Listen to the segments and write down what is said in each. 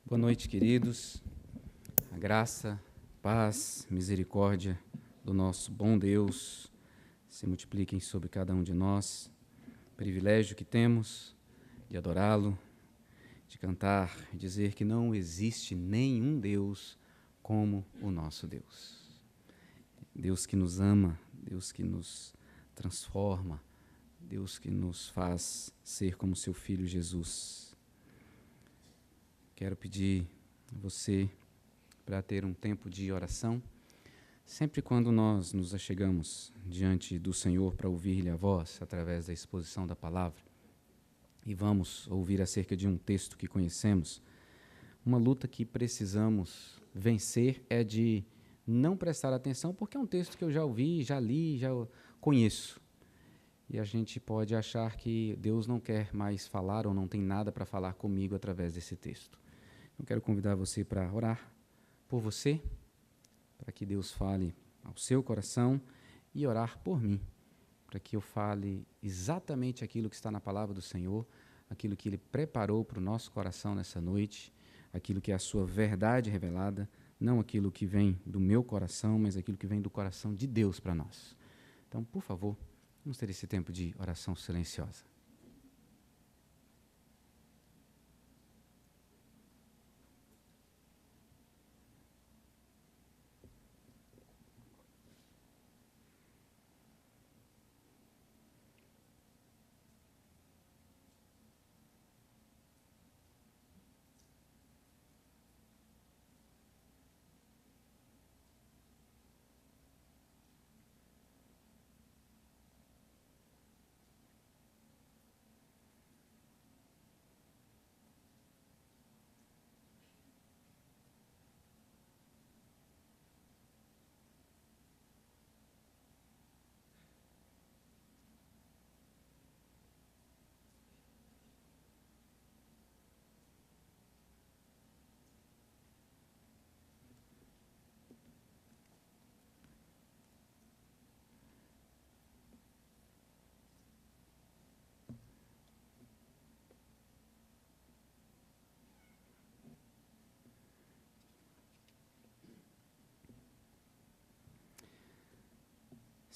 Boa noite, queridos. A graça, paz, misericórdia do nosso bom Deus se multipliquem sobre cada um de nós. Privilégio que temos de adorá-lo, de cantar, dizer que não existe nenhum Deus como o nosso Deus. Deus que nos ama, Deus que nos transforma, Deus que nos faz ser como seu Filho Jesus. Quero pedir a você para ter um tempo de oração. Sempre quando nós nos achegamos diante do Senhor para ouvir-lhe a voz, através da exposição da palavra, e vamos ouvir acerca de um texto que conhecemos, uma luta que precisamos vencer é de não prestar atenção, porque é um texto que eu já ouvi, já li, já conheço. E a gente pode achar que Deus não quer mais falar ou não tem nada para falar comigo através desse texto. Eu quero convidar você para orar por você, para que Deus fale ao seu coração, e orar por mim, para que eu fale exatamente aquilo que está na palavra do Senhor, aquilo que Ele preparou para o nosso coração nessa noite, aquilo que é a sua verdade revelada, não aquilo que vem do meu coração, mas aquilo que vem do coração de Deus para nós. Então, por favor, vamos ter esse tempo de oração silenciosa.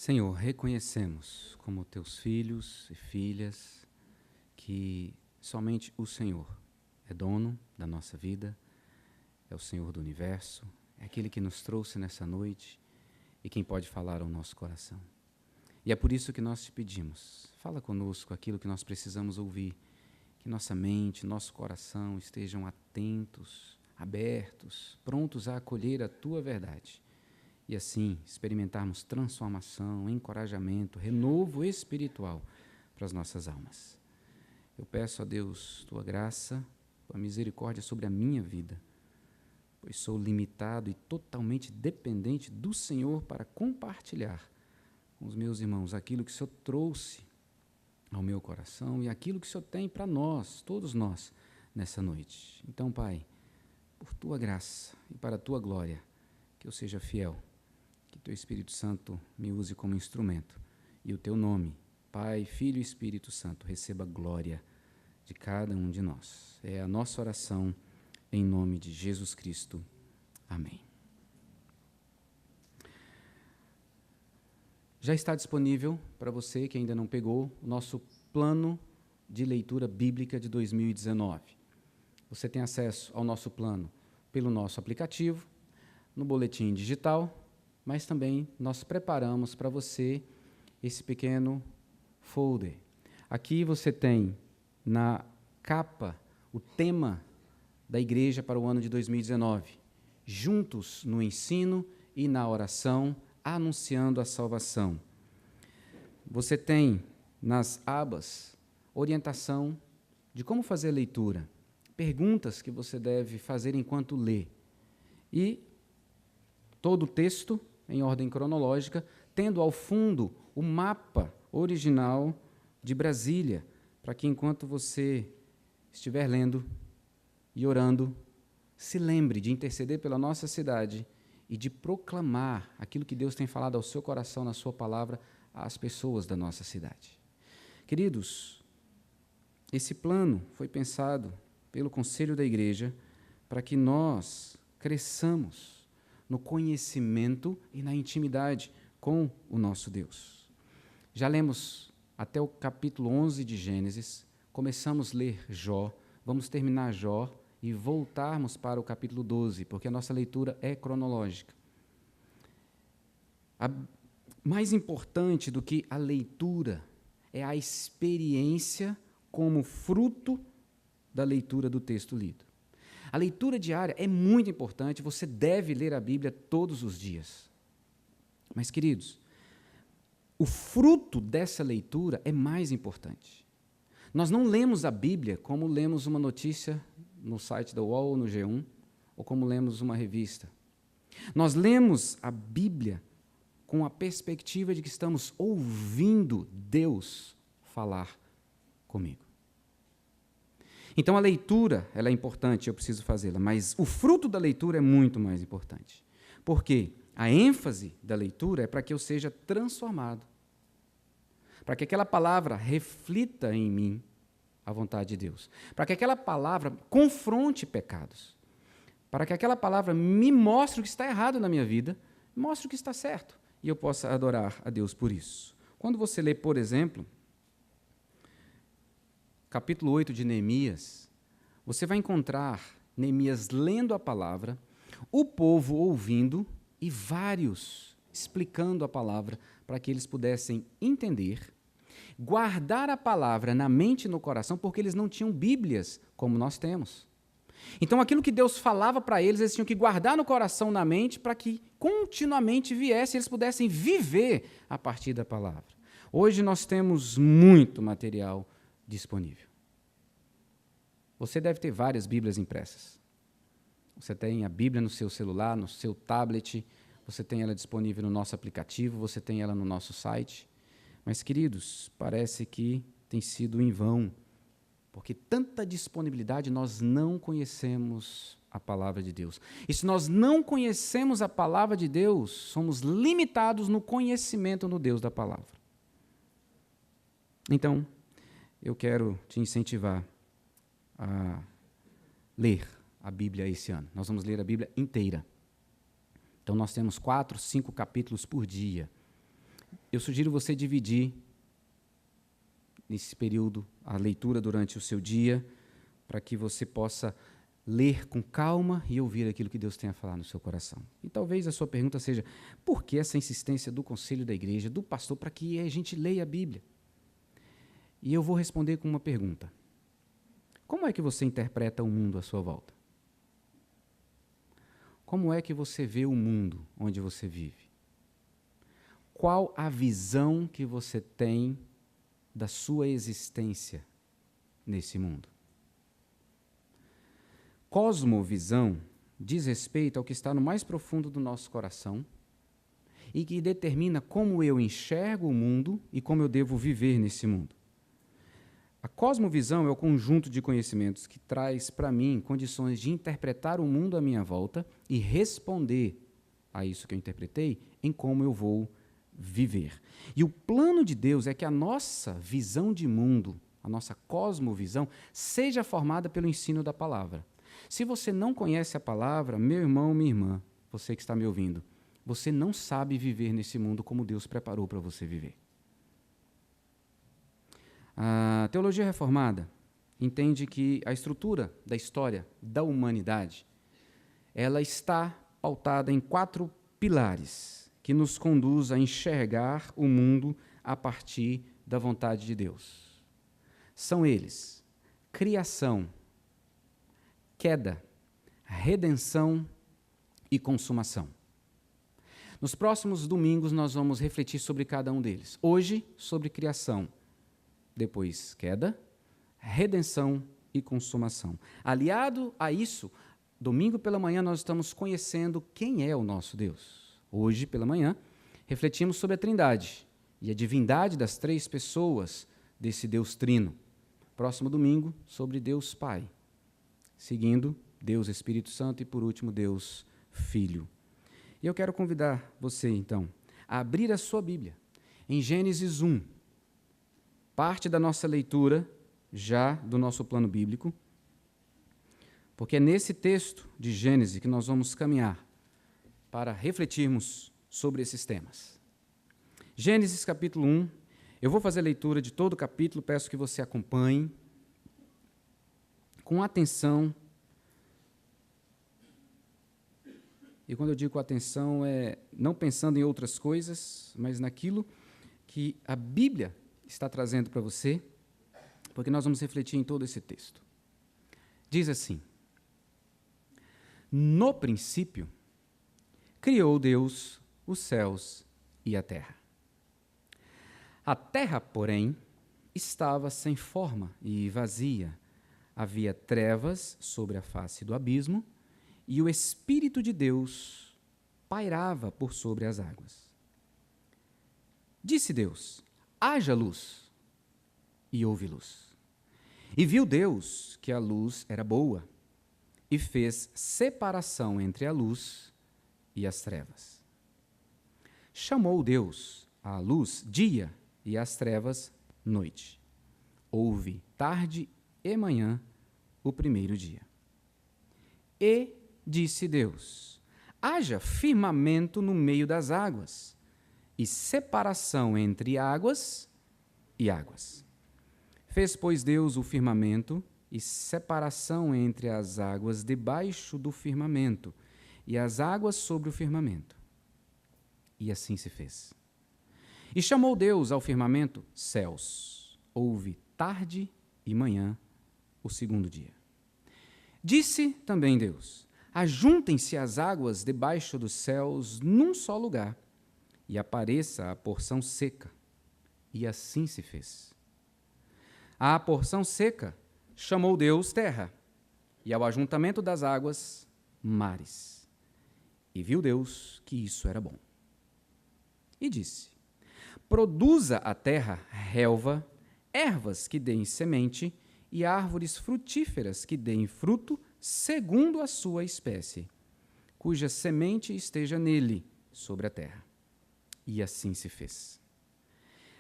Senhor, reconhecemos como teus filhos e filhas que somente o Senhor é dono da nossa vida, é o Senhor do universo, é aquele que nos trouxe nessa noite e quem pode falar ao nosso coração. E é por isso que nós te pedimos, fala conosco aquilo que nós precisamos ouvir, que nossa mente, nosso coração estejam atentos, abertos, prontos a acolher a tua verdade. E assim experimentarmos transformação, encorajamento, renovo espiritual para as nossas almas. Eu peço a Deus tua graça, tua misericórdia sobre a minha vida, pois sou limitado e totalmente dependente do Senhor para compartilhar com os meus irmãos aquilo que o Senhor trouxe ao meu coração e aquilo que o Senhor tem para nós, todos nós, nessa noite. Então, Pai, por tua graça e para a tua glória, que eu seja fiel, que teu Espírito Santo me use como instrumento e o teu nome, Pai, Filho e Espírito Santo, receba glória de cada um de nós. É a nossa oração em nome de Jesus Cristo. Amém. Já está disponível para você que ainda não pegou o nosso plano de leitura bíblica de 2019. Você tem acesso ao nosso plano pelo nosso aplicativo, no boletim digital, mas também nós preparamos para você esse pequeno folder. Aqui você tem na capa o tema da igreja para o ano de 2019, juntos no ensino e na oração, anunciando a salvação. Você tem nas abas orientação de como fazer a leitura, perguntas que você deve fazer enquanto lê, e todo o texto em ordem cronológica, tendo ao fundo o mapa original de Brasília, para que enquanto você estiver lendo e orando, se lembre de interceder pela nossa cidade e de proclamar aquilo que Deus tem falado ao seu coração na sua palavra às pessoas da nossa cidade. Queridos, esse plano foi pensado pelo Conselho da Igreja para que nós cresçamos no conhecimento e na intimidade com o nosso Deus. Já lemos até o capítulo 11 de Gênesis, começamos a ler Jó, vamos terminar Jó e voltarmos para o capítulo 12, porque a nossa leitura é cronológica. Mais importante do que a leitura é a experiência como fruto da leitura do texto lido. A leitura diária é muito importante, você deve ler a Bíblia todos os dias. Mas, queridos, o fruto dessa leitura é mais importante. Nós não lemos a Bíblia como lemos uma notícia no site da UOL ou no G1, ou como lemos uma revista. Nós lemos a Bíblia com a perspectiva de que estamos ouvindo Deus falar comigo. Então, a leitura, ela é importante, eu preciso fazê-la, mas o fruto da leitura é muito mais importante. Porque a ênfase da leitura é para que eu seja transformado, para que aquela palavra reflita em mim a vontade de Deus, para que aquela palavra confronte pecados, para que aquela palavra me mostre o que está errado na minha vida, mostre o que está certo, e eu possa adorar a Deus por isso. Quando você lê, por exemplo, capítulo 8 de Neemias, você vai encontrar Neemias lendo a palavra, o povo ouvindo e vários explicando a palavra para que eles pudessem entender, guardar a palavra na mente e no coração, porque eles não tinham Bíblias como nós temos. Então, aquilo que Deus falava para eles, eles tinham que guardar no coração, na mente, para que continuamente viesse, eles pudessem viver a partir da palavra. Hoje nós temos muito material disponível. Você deve ter várias Bíblias impressas. Você tem a Bíblia no seu celular, no seu tablet, você tem ela disponível no nosso aplicativo, você tem ela no nosso site. Mas, queridos, parece que tem sido em vão, porque tanta disponibilidade nós não conhecemos a palavra de Deus. E se nós não conhecemos a palavra de Deus, somos limitados no conhecimento no Deus da palavra. Então, eu quero te incentivar a ler a Bíblia esse ano. Nós vamos ler a Bíblia inteira. Então, nós temos 4, 5 capítulos por dia. Eu sugiro você dividir nesse período a leitura durante o seu dia, para que você possa ler com calma e ouvir aquilo que Deus tem a falar no seu coração. E talvez a sua pergunta seja, por que essa insistência do conselho da igreja, do pastor, para que a gente leia a Bíblia? E eu vou responder com uma pergunta. Como é que você interpreta o mundo à sua volta? Como é que você vê o mundo onde você vive? Qual a visão que você tem da sua existência nesse mundo? Cosmovisão diz respeito ao que está no mais profundo do nosso coração e que determina como eu enxergo o mundo e como eu devo viver nesse mundo. A cosmovisão é o conjunto de conhecimentos que traz para mim condições de interpretar o mundo à minha volta e responder a isso que eu interpretei em como eu vou viver. E o plano de Deus é que a nossa visão de mundo, a nossa cosmovisão, seja formada pelo ensino da palavra. Se você não conhece a palavra, meu irmão, minha irmã, você que está me ouvindo, você não sabe viver nesse mundo como Deus preparou para você viver. A teologia reformada entende que a estrutura da história da humanidade, ela está pautada em 4 pilares que nos conduz a enxergar o mundo a partir da vontade de Deus. São eles: criação, queda, redenção e consumação. Nos próximos domingos nós vamos refletir sobre cada um deles. Hoje, sobre criação, depois queda, redenção e consumação. Aliado a isso, domingo pela manhã nós estamos conhecendo quem é o nosso Deus. Hoje pela manhã refletimos sobre a Trindade e a divindade das 3 pessoas desse Deus trino. Próximo domingo, sobre Deus Pai. Seguindo, Deus Espírito Santo e, por último, Deus Filho. E eu quero convidar você, então, a abrir a sua Bíblia em Gênesis 1, parte da nossa leitura, já do nosso plano bíblico, porque é nesse texto de Gênesis que nós vamos caminhar para refletirmos sobre esses temas. Gênesis capítulo 1, eu vou fazer a leitura de todo o capítulo, peço que você acompanhe com atenção. E quando eu digo atenção, é não pensando em outras coisas, mas naquilo que a Bíblia está trazendo para você, porque nós vamos refletir em todo esse texto. Diz assim: no princípio, criou Deus os céus e a terra. A terra, porém, estava sem forma e vazia. Havia trevas sobre a face do abismo, e o Espírito de Deus pairava por sobre as águas. Disse Deus: haja luz, e houve luz. E viu Deus que a luz era boa, e fez separação entre a luz e as trevas. Chamou Deus a luz dia e as trevas noite. Houve tarde e manhã o primeiro dia. E disse Deus: haja firmamento no meio das águas, e separação entre águas e águas. Fez, pois, Deus o firmamento, e separação entre as águas debaixo do firmamento, e as águas sobre o firmamento. E assim se fez. E chamou Deus ao firmamento céus. Houve tarde e manhã o segundo dia. Disse também Deus: ajuntem-se as águas debaixo dos céus num só lugar, e apareça a porção seca. E assim se fez. À porção seca chamou Deus terra, e ao ajuntamento das águas, mares. E viu Deus que isso era bom. E disse: produza a terra relva, ervas que deem semente, e árvores frutíferas que deem fruto segundo a sua espécie, cuja semente esteja nele, sobre a terra. E assim se fez.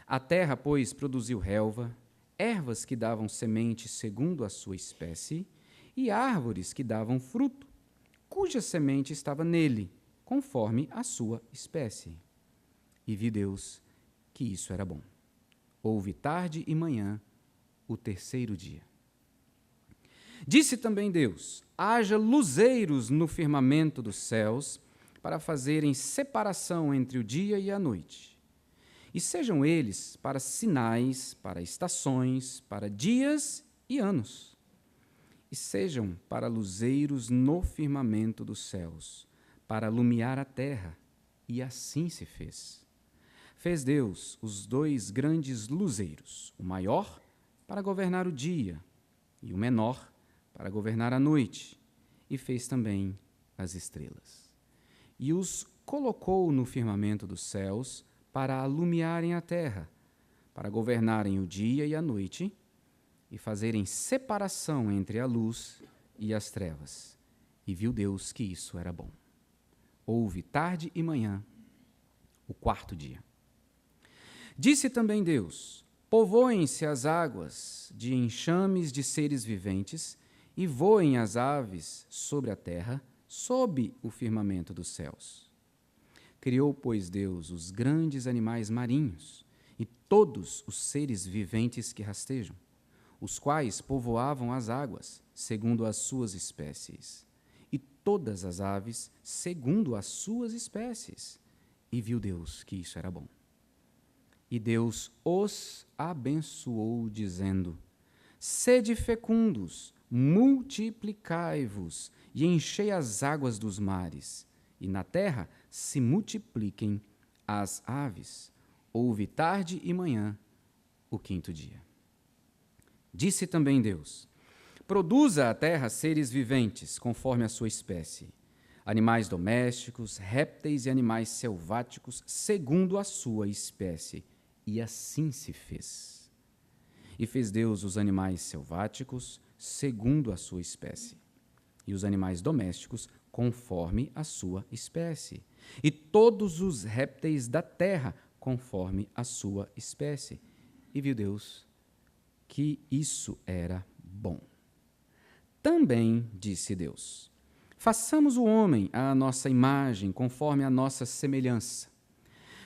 A terra, pois, produziu relva, ervas que davam semente segundo a sua espécie, e árvores que davam fruto, cuja semente estava nele, conforme a sua espécie. E viu Deus que isso era bom. Houve tarde e manhã o terceiro dia. Disse também Deus: haja luzeiros no firmamento dos céus, para fazerem separação entre o dia e a noite. E sejam eles para sinais, para estações, para dias e anos. E sejam para luzeiros no firmamento dos céus, para alumiar a terra. E assim se fez. Fez Deus os dois grandes luzeiros, o maior para governar o dia, e o menor para governar a noite, e fez também as estrelas. E os colocou no firmamento dos céus para alumiarem a terra, para governarem o dia e a noite, e fazerem separação entre a luz e as trevas. E viu Deus que isso era bom. Houve tarde e manhã, o quarto dia. Disse também Deus: povoem-se as águas de enxames de seres viventes, e voem as aves sobre a terra, sob o firmamento dos céus. Criou, pois, Deus os grandes animais marinhos e todos os seres viventes que rastejam, os quais povoavam as águas, segundo as suas espécies, e todas as aves, segundo as suas espécies. E viu Deus que isso era bom. E Deus os abençoou, dizendo: sede fecundos, multiplicai-vos e enchei as águas dos mares, e na terra se multipliquem as aves. Houve tarde e manhã, o quinto dia. Disse também Deus: produza a terra seres viventes, conforme a sua espécie, animais domésticos, répteis e animais selváticos, segundo a sua espécie. E assim se fez. E fez Deus os animais selváticos, segundo a sua espécie, e os animais domésticos, conforme a sua espécie, e todos os répteis da terra, conforme a sua espécie. E viu Deus que isso era bom. Também disse Deus: façamos o homem à nossa imagem, conforme a nossa semelhança.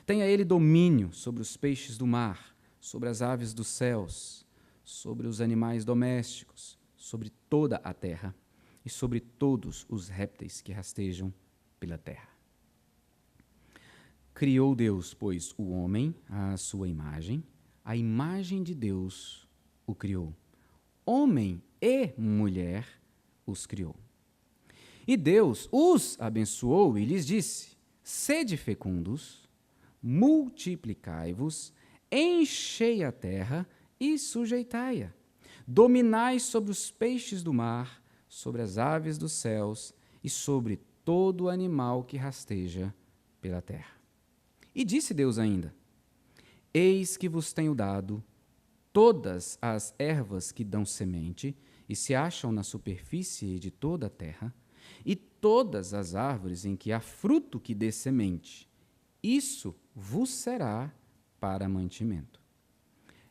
Tenha ele domínio sobre os peixes do mar, sobre as aves dos céus, sobre os animais domésticos, sobre toda a terra e sobre todos os répteis que rastejam pela terra. Criou Deus, pois, o homem à sua imagem, a imagem de Deus o criou. Homem e mulher os criou. E Deus os abençoou e lhes disse: sede fecundos, multiplicai-vos, enchei a terra e sujeitai-a. Dominai sobre os peixes do mar, sobre as aves dos céus e sobre todo animal que rasteja pela terra. E disse Deus ainda: eis que vos tenho dado todas as ervas que dão semente e se acham na superfície de toda a terra, e todas as árvores em que há fruto que dê semente. Isso vos será para mantimento.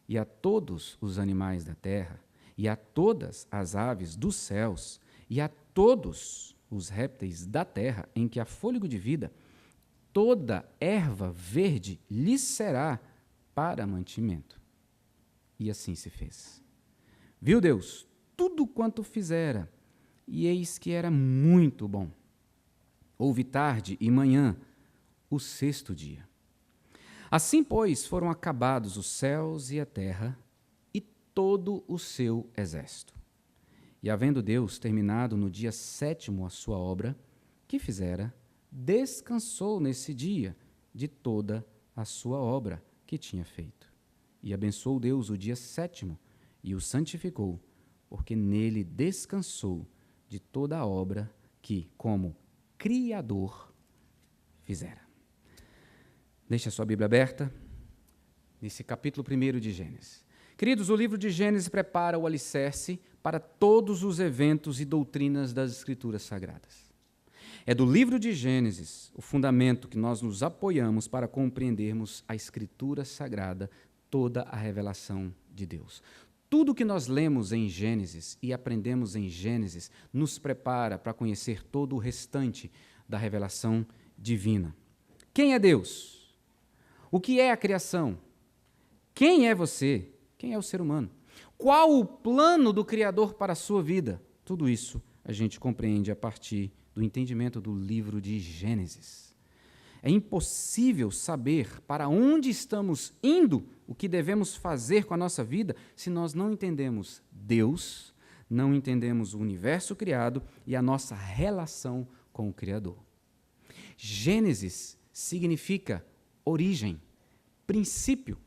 E a todos os animais da terra, e a todas as aves dos céus, e a todos os répteis da terra em que há fôlego de vida, toda erva verde lhes será para mantimento. E assim se fez. Viu Deus tudo quanto fizera, e eis que era muito bom. Houve tarde e manhã, o sexto dia. Assim, pois, foram acabados os céus e a terra, e todo o seu exército. E havendo Deus terminado no dia sétimo a sua obra, que fizera, descansou nesse dia de toda a sua obra que tinha feito. E abençoou Deus o dia sétimo e o santificou, porque nele descansou de toda a obra que, como Criador, fizera. Deixe a sua Bíblia aberta nesse capítulo 1 de Gênesis. Queridos, o livro de Gênesis prepara o alicerce para todos os eventos e doutrinas das Escrituras Sagradas. É do livro de Gênesis o fundamento que nós nos apoiamos para compreendermos a Escritura Sagrada, toda a revelação de Deus. Tudo que nós lemos em Gênesis e aprendemos em Gênesis nos prepara para conhecer todo o restante da revelação divina. Quem é Deus? O que é a criação? Quem é você? Quem é o ser humano? Qual o plano do Criador para a sua vida? Tudo isso a gente compreende a partir do entendimento do livro de Gênesis. É impossível saber para onde estamos indo, o que devemos fazer com a nossa vida, se nós não entendemos Deus, não entendemos o universo criado e a nossa relação com o Criador. Gênesis significa origem, princípio.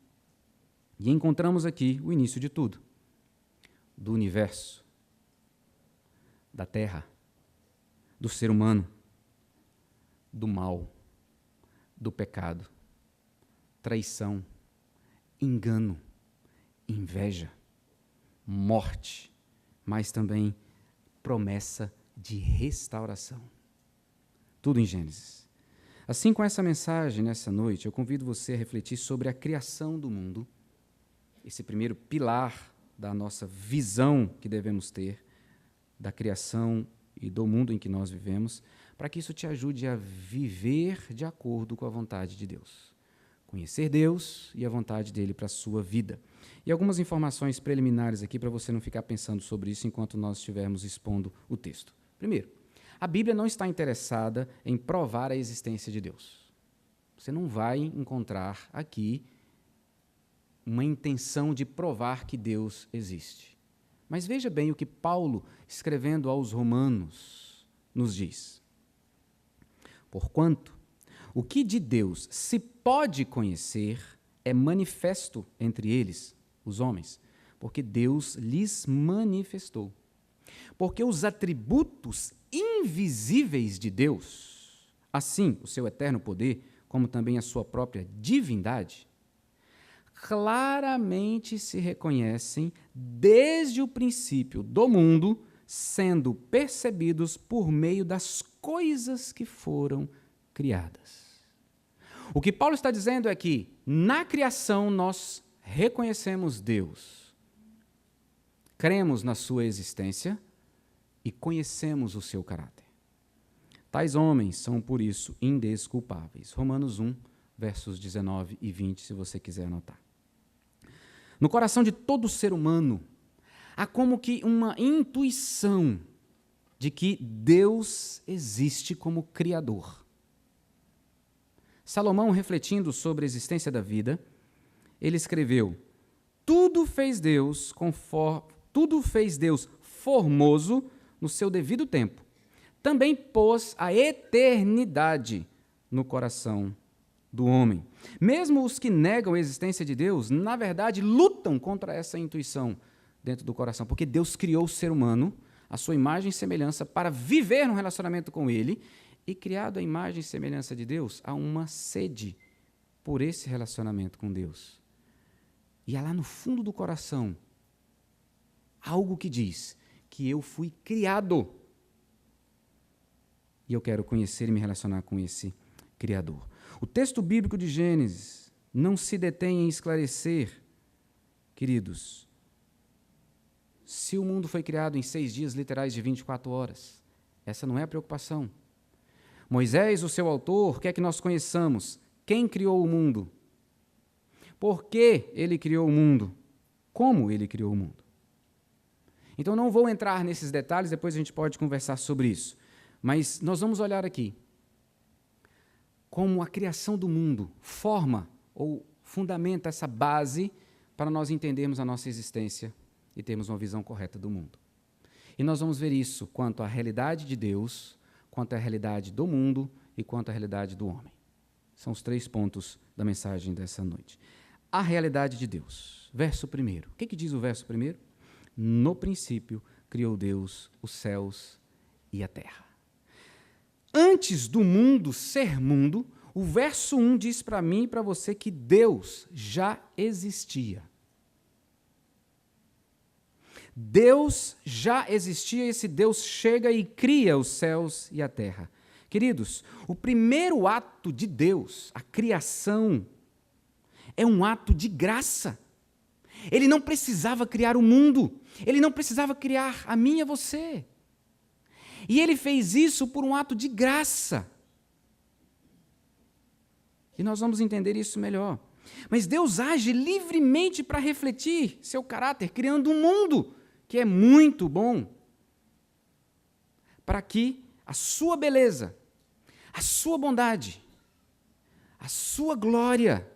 E encontramos aqui o início de tudo, do universo, da terra, do ser humano, do mal, do pecado, traição, engano, inveja, morte, mas também promessa de restauração. Tudo em Gênesis. Assim, com essa mensagem nessa noite, eu convido você a refletir sobre a criação do mundo, esse primeiro pilar da nossa visão que devemos ter da criação e do mundo em que nós vivemos, para que isso te ajude a viver de acordo com a vontade de Deus. Conhecer Deus e a vontade dele para a sua vida. E algumas informações preliminares aqui para você não ficar pensando sobre isso enquanto nós estivermos expondo o texto. Primeiro, a Bíblia não está interessada em provar a existência de Deus. Você não vai encontrar aqui uma intenção de provar que Deus existe. Mas veja bem o que Paulo, escrevendo aos Romanos, nos diz. Porquanto, o que de Deus se pode conhecer é manifesto entre eles, os homens, porque Deus lhes manifestou. Porque os atributos invisíveis de Deus, assim o seu eterno poder, como também a sua própria divindade, claramente se reconhecem desde o princípio do mundo, sendo percebidos por meio das coisas que foram criadas. O que Paulo está dizendo é que, na criação, nós reconhecemos Deus, cremos na sua existência e conhecemos o seu caráter. Tais homens são, por isso, indesculpáveis. Romanos 1, versos 19 e 20, se você quiser anotar. No coração de todo ser humano, há como que uma intuição de que Deus existe como Criador. Salomão, refletindo sobre a existência da vida, ele escreveu: tudo fez Deus formoso no seu devido tempo. Também pôs a eternidade no coração do homem. Mesmo os que negam a existência de Deus, na verdade, lutam contra essa intuição dentro do coração, porque Deus criou o ser humano, a sua imagem e semelhança, para viver num relacionamento com Ele, e criado a imagem e semelhança de Deus, há uma sede por esse relacionamento com Deus. E há lá no fundo do coração algo que diz que eu fui criado e eu quero conhecer e me relacionar com esse Criador. O texto bíblico de Gênesis não se detém em esclarecer, queridos, se o mundo foi criado em 6 dias literais de 24 horas. Essa não é a preocupação. Moisés, o seu autor, quer que nós conheçamos quem criou o mundo, por que ele criou o mundo, como ele criou o mundo. Então, não vou entrar nesses detalhes, depois a gente pode conversar sobre isso. Mas nós vamos olhar aqui como a criação do mundo forma ou fundamenta essa base para nós entendermos a nossa existência e termos uma visão correta do mundo. E nós vamos ver isso quanto à realidade de Deus, quanto à realidade do mundo e quanto à realidade do homem. São os 3 pontos da mensagem dessa noite. A realidade de Deus. Verso 1. O que diz o verso 1? No princípio, criou Deus os céus e a terra. Antes do mundo ser mundo, o verso 1 diz para mim e para você que Deus já existia. Deus já existia e esse Deus chega e cria os céus e a terra. Queridos, o primeiro ato de Deus, a criação, é um ato de graça. Ele não precisava criar o mundo, ele não precisava criar a mim e a você. E ele fez isso por um ato de graça. E nós vamos entender isso melhor. Mas Deus age livremente para refletir seu caráter, criando um mundo que é muito bom, para que a sua beleza, a sua bondade, a sua glória,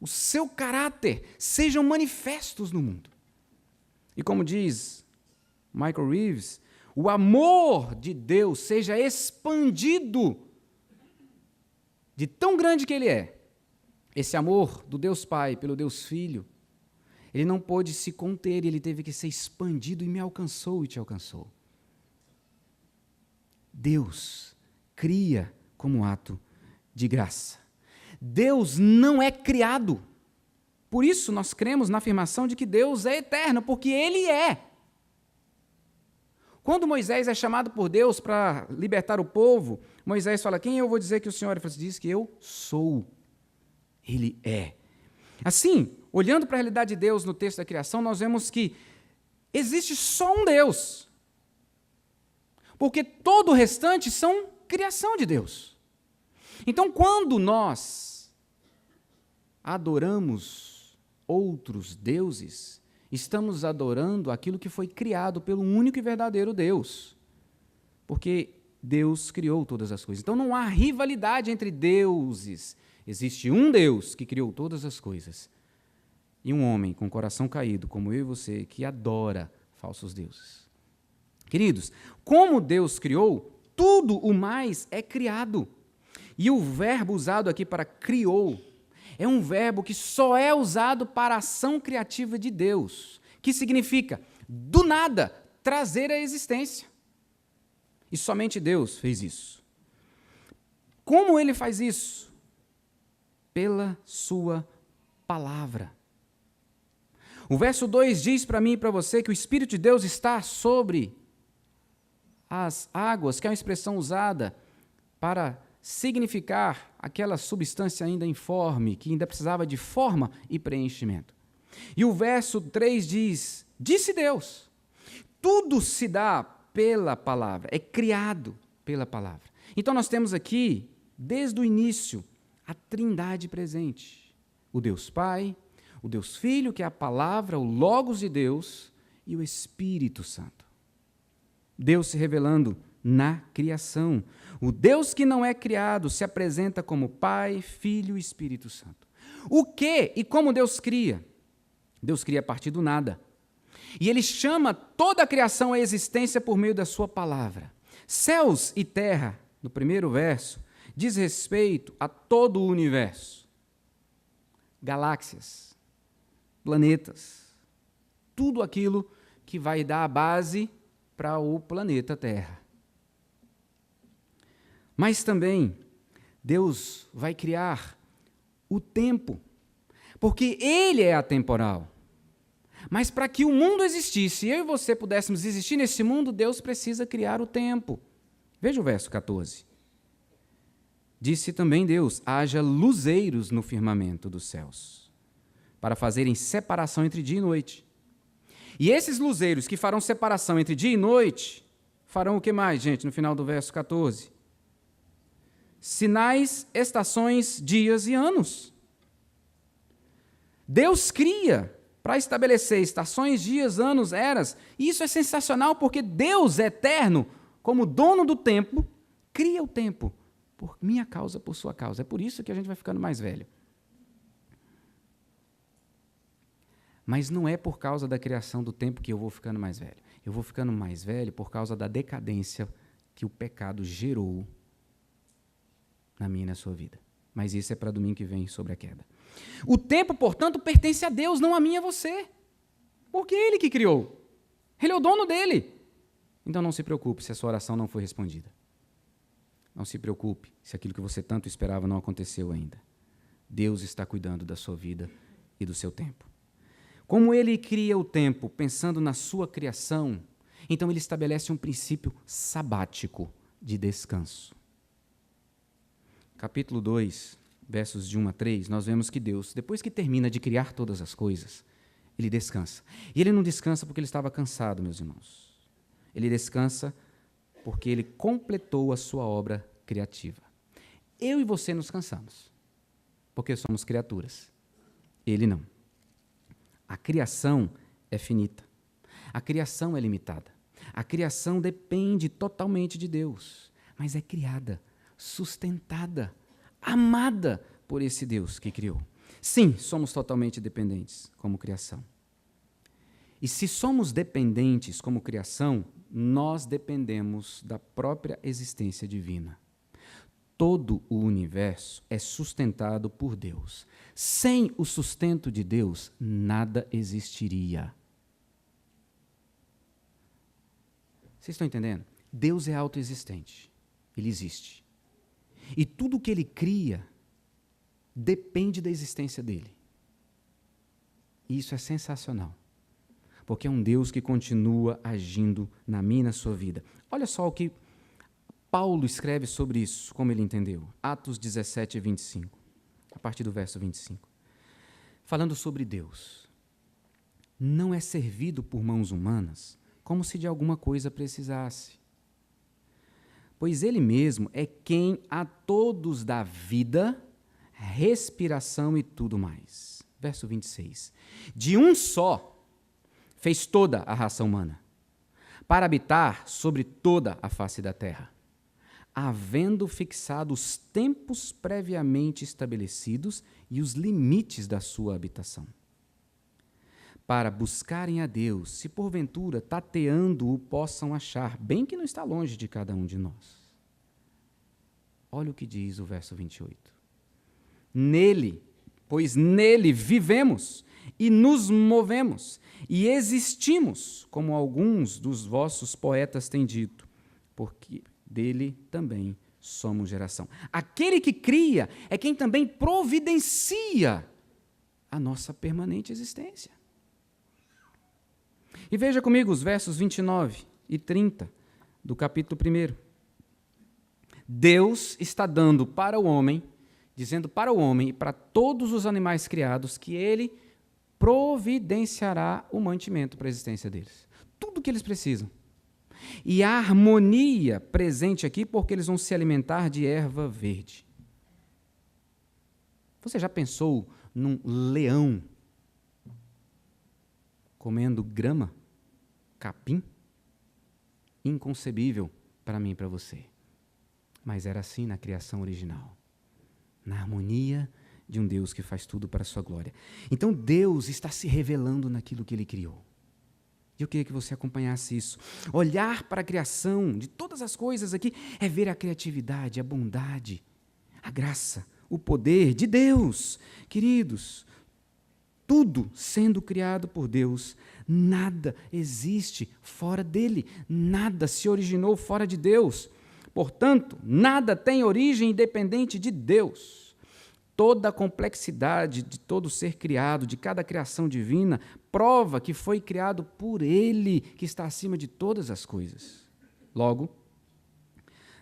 o seu caráter sejam manifestos no mundo. E como diz Michael Reeves, o amor de Deus seja expandido de tão grande que ele é. Esse amor do Deus Pai pelo Deus Filho, ele não pôde se conter, ele teve que ser expandido e me alcançou e te alcançou. Deus cria como ato de graça. Deus não é criado. Por isso nós cremos na afirmação de que Deus é eterno, porque Ele é. Quando Moisés é chamado por Deus para libertar o povo, Moisés fala: quem eu vou dizer que o Senhor é? Ele diz que eu sou. Ele é. Assim, olhando para a realidade de Deus no texto da criação, nós vemos que existe só um Deus. Porque todo o restante são criação de Deus. Então, quando nós adoramos outros deuses, estamos adorando aquilo que foi criado pelo único e verdadeiro Deus. Porque Deus criou todas as coisas. Então, não há rivalidade entre deuses. Existe um Deus que criou todas as coisas. E um homem com o coração caído, como eu e você, que adora falsos deuses. Queridos, como Deus criou, tudo o mais é criado. E o verbo usado aqui para criou é um verbo que só é usado para a ação criativa de Deus, que significa, do nada, trazer à existência. E somente Deus fez isso. Como Ele faz isso? Pela sua palavra. O verso 2 diz para mim e para você que o Espírito de Deus está sobre as águas, que é uma expressão usada para significar aquela substância ainda informe, que ainda precisava de forma e preenchimento. E o verso 3 diz: disse Deus. Tudo se dá pela palavra, é criado pela palavra. Então nós temos aqui, desde o início, a Trindade presente. O Deus Pai, o Deus Filho, que é a palavra, o Logos de Deus, e o Espírito Santo. Deus se revelando na criação. O Deus que não é criado se apresenta como Pai, Filho e Espírito Santo. O que e como Deus cria? Deus cria a partir do nada. E Ele chama toda a criação à existência por meio da sua palavra. Céus e terra, no primeiro verso, diz respeito a todo o universo. Galáxias, planetas, tudo aquilo que vai dar a base para o planeta Terra. Mas também Deus vai criar o tempo, porque Ele é atemporal. Mas para que o mundo existisse, eu e você pudéssemos existir nesse mundo, Deus precisa criar o tempo. Veja o verso 14. Disse também Deus: haja luzeiros no firmamento dos céus, para fazerem separação entre dia e noite. E esses luzeiros que farão separação entre dia e noite, farão o que mais, gente, no final do verso 14? Sinais, estações, dias e anos. Deus cria para estabelecer estações, dias, anos, eras. E isso é sensacional porque Deus é eterno, como dono do tempo, cria o tempo por minha causa, por sua causa. É por isso que a gente vai ficando mais velho. Mas não é por causa da criação do tempo que eu vou ficando mais velho. Eu vou ficando mais velho por causa da decadência que o pecado gerou na minha e na sua vida. Mas isso é para domingo que vem, sobre a queda. O tempo, portanto, pertence a Deus, não a mim e a você. Porque é Ele que criou. Ele é o dono dele. Então não se preocupe se a sua oração não foi respondida. Não se preocupe se aquilo que você tanto esperava não aconteceu ainda. Deus está cuidando da sua vida e do seu tempo. Como Ele cria o tempo pensando na sua criação, então Ele estabelece um princípio sabático de descanso. Capítulo 2, versos de 1 a 3, nós vemos que Deus, depois que termina de criar todas as coisas, Ele descansa. E Ele não descansa porque Ele estava cansado, meus irmãos. Ele descansa porque Ele completou a sua obra criativa. Eu e você nos cansamos, porque somos criaturas. Ele não. A criação é finita. A criação é limitada. A criação depende totalmente de Deus, mas é criada, sustentada, amada por esse Deus que criou. Sim, somos totalmente dependentes como criação. E se somos dependentes como criação, nós dependemos da própria existência divina. Todo o universo é sustentado por Deus. Sem o sustento de Deus, nada existiria. Vocês estão entendendo? Deus é autoexistente. Ele existe. E tudo que Ele cria depende da existência dEle. E isso é sensacional. Porque é um Deus que continua agindo na minha e na sua vida. Olha só o que Paulo escreve sobre isso, como ele entendeu. Atos 17, 25. A partir do verso 25. Falando sobre Deus. Não é servido por mãos humanas, como se de alguma coisa precisasse. Pois Ele mesmo é quem a todos dá vida, respiração e tudo mais. Verso 26. De um só fez toda a raça humana, para habitar sobre toda a face da terra, havendo fixado os tempos previamente estabelecidos e os limites da sua habitação, para buscarem a Deus, se porventura, tateando-o, possam achar, bem que não está longe de cada um de nós. Olha o que diz o verso 28. Nele, pois nele vivemos e nos movemos e existimos, como alguns dos vossos poetas têm dito, porque dele também somos geração. Aquele que cria é quem também providencia a nossa permanente existência. E veja comigo os versos 29 e 30 do capítulo 1. Deus está dando para o homem, dizendo para o homem e para todos os animais criados que Ele providenciará o mantimento para a existência deles. Tudo o que eles precisam. E a harmonia presente aqui, porque eles vão se alimentar de erva verde. Você já pensou num leão comendo grama, capim? Inconcebível para mim e para você. Mas era assim na criação original. Na harmonia de um Deus que faz tudo para a sua glória. Então Deus está se revelando naquilo que Ele criou. E eu queria que você acompanhasse isso. Olhar para a criação de todas as coisas aqui é ver a criatividade, a bondade, a graça, o poder de Deus. Queridos, tudo sendo criado por Deus, nada existe fora dele, nada se originou fora de Deus. Portanto, nada tem origem independente de Deus. Toda a complexidade de todo ser criado, de cada criação divina, prova que foi criado por Ele, que está acima de todas as coisas. Logo,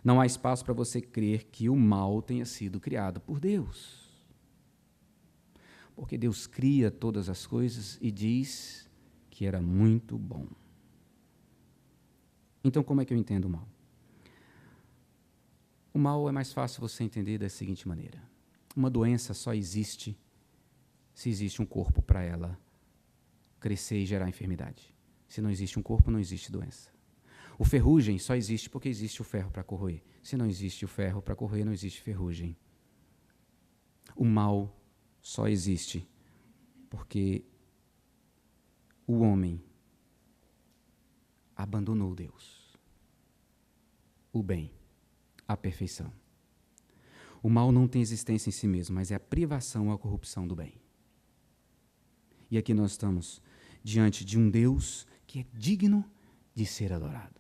não há espaço para você crer que o mal tenha sido criado por Deus. Porque Deus cria todas as coisas e diz que era muito bom. Então, como é que eu entendo o mal? O mal é mais fácil você entender da seguinte maneira. Uma doença só existe se existe um corpo para ela crescer e gerar enfermidade. Se não existe um corpo, não existe doença. O ferrugem só existe porque existe o ferro para corroer. Se não existe o ferro para corroer, não existe ferrugem. O mal só existe porque o homem abandonou Deus. O bem, a perfeição. O mal não tem existência em si mesmo, mas é a privação, a corrupção do bem. E aqui nós estamos diante de um Deus que é digno de ser adorado.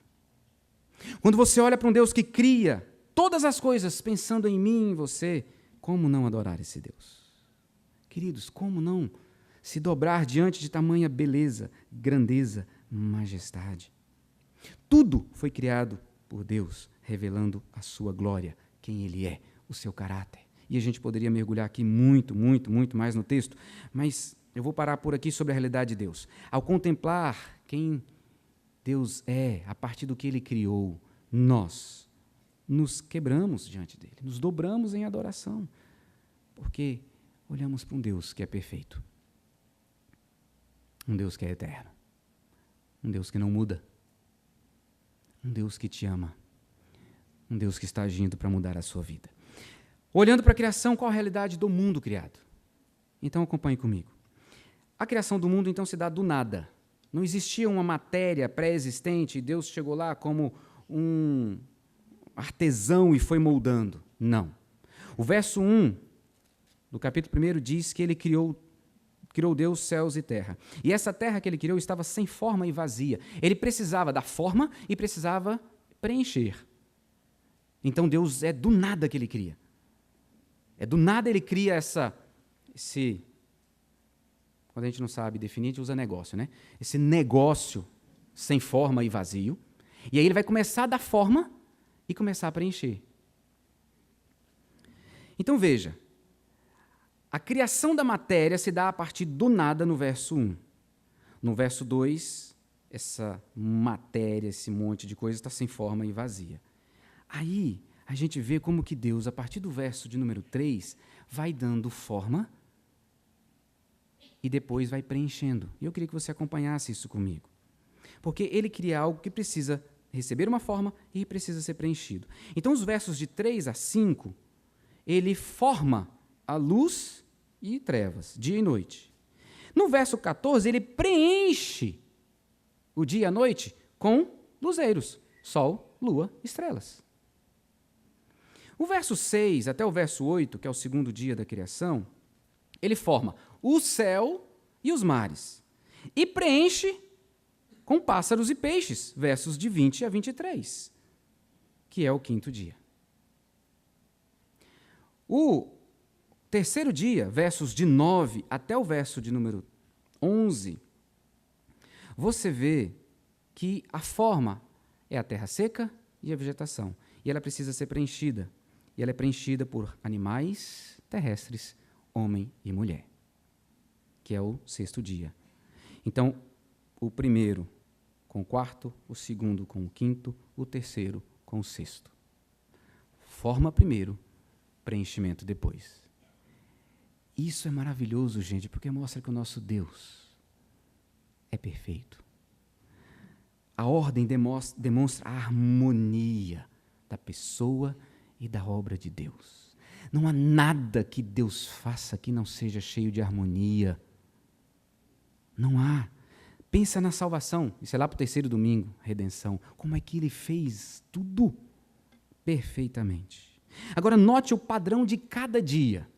Quando você olha para um Deus que cria todas as coisas pensando em mim e em você, como não adorar esse Deus? Queridos, como não se dobrar diante de tamanha beleza, grandeza, majestade? Tudo foi criado por Deus, revelando a sua glória, quem Ele é, o seu caráter. E a gente poderia mergulhar aqui muito mais no texto, mas eu vou parar por aqui sobre a realidade de Deus. Ao contemplar quem Deus é, a partir do que Ele criou, nós nos quebramos diante dEle, nos dobramos em adoração, porque olhamos para um Deus que é perfeito, um Deus que é eterno, um Deus que não muda, um Deus que te ama, um Deus que está agindo para mudar a sua vida. Olhando para a criação, qual a realidade do mundo criado? Então acompanhe comigo. A criação do mundo, então, se dá do nada. Não existia uma matéria pré-existente e Deus chegou lá como um artesão e foi moldando. Não. O verso 1 do capítulo 1 diz que ele criou Deus céus e terra. E essa terra que ele criou estava sem forma e vazia. Ele precisava dar forma e precisava preencher. Então Deus é do nada que ele cria. É do nada ele cria esse... Quando a gente não sabe definir, a gente usa negócio, né? Esse negócio sem forma e vazio. E aí ele vai começar a dar forma e começar a preencher. Então veja, a criação da matéria se dá a partir do nada no verso 1. No verso 2, essa matéria, esse monte de coisa está sem forma e vazia. Aí a gente vê como que Deus, a partir do verso de número 3, vai dando forma e depois vai preenchendo. E eu queria que você acompanhasse isso comigo. Porque ele cria algo que precisa receber uma forma e precisa ser preenchido. Então, os versos de 3 a 5, ele forma a luz e trevas, dia e noite. No verso 14, ele preenche o dia e a noite com luzeiros, sol, lua, estrelas. O verso 6 até o verso 8, que é o segundo dia da criação, ele forma o céu e os mares. E preenche com pássaros e peixes, versos de 20 a 23, que é o quinto dia. O terceiro dia, versos de 9 até o verso de número 11, você vê que a forma é a terra seca e a vegetação. E ela precisa ser preenchida. E ela é preenchida por animais terrestres, homem e mulher, que é o sexto dia. Então, o primeiro com o quarto, o segundo com o quinto, o terceiro com o sexto. Forma primeiro, preenchimento depois. Isso é maravilhoso, gente, porque mostra que o nosso Deus é perfeito. A ordem demonstra a harmonia da pessoa e da obra de Deus. Não há nada que Deus faça que não seja cheio de harmonia. Não há. Pensa na salvação, isso é lá para o terceiro domingo, redenção. Como é que ele fez tudo perfeitamente. Agora note o padrão de cada dia.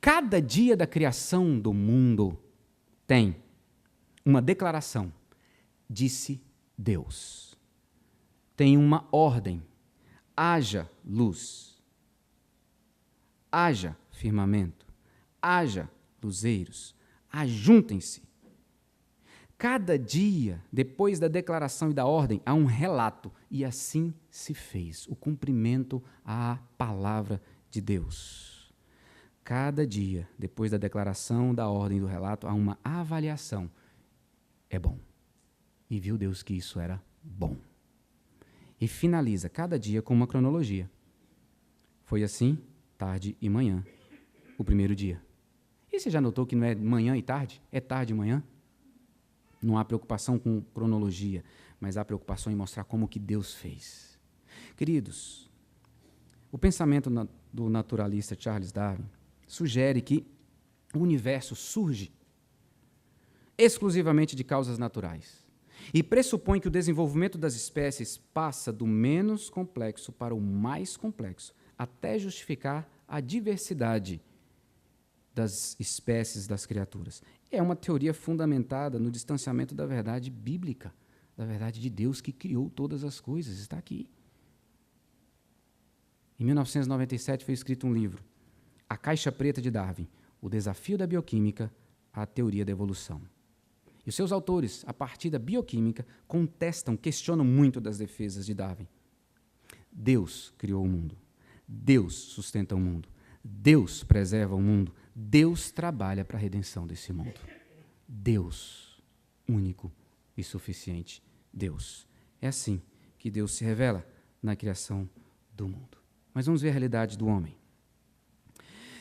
Cada dia da criação do mundo tem uma declaração. Disse Deus. Tem uma ordem. Haja luz. Haja firmamento. Haja luzeiros. Ajuntem-se. Cada dia, depois da declaração e da ordem, há um relato. E assim se fez. O cumprimento à palavra de Deus. Cada dia, depois da declaração, da ordem e do relato, há uma avaliação. É bom. E viu Deus que isso era bom. E finaliza cada dia com uma cronologia. Foi assim, tarde e manhã, o primeiro dia. E você já notou que não é manhã e tarde? É tarde e manhã? Não há preocupação com cronologia, mas há preocupação em mostrar como que Deus fez. Queridos, o pensamento do naturalista Charles Darwin sugere que o universo surge exclusivamente de causas naturais e pressupõe que o desenvolvimento das espécies passa do menos complexo para o mais complexo, até justificar a diversidade das espécies das criaturas. É uma teoria fundamentada no distanciamento da verdade bíblica, da verdade de Deus que criou todas as coisas. Está aqui. Em 1997 foi escrito um livro, A Caixa Preta de Darwin, O Desafio da Bioquímica à Teoria da Evolução. E os seus autores, a partir da bioquímica, contestam, questionam muito das defesas de Darwin. Deus criou o mundo. Deus sustenta o mundo. Deus preserva o mundo. Deus trabalha para a redenção desse mundo. Deus, único e suficiente Deus. É assim que Deus se revela na criação do mundo. Mas vamos ver a realidade do homem.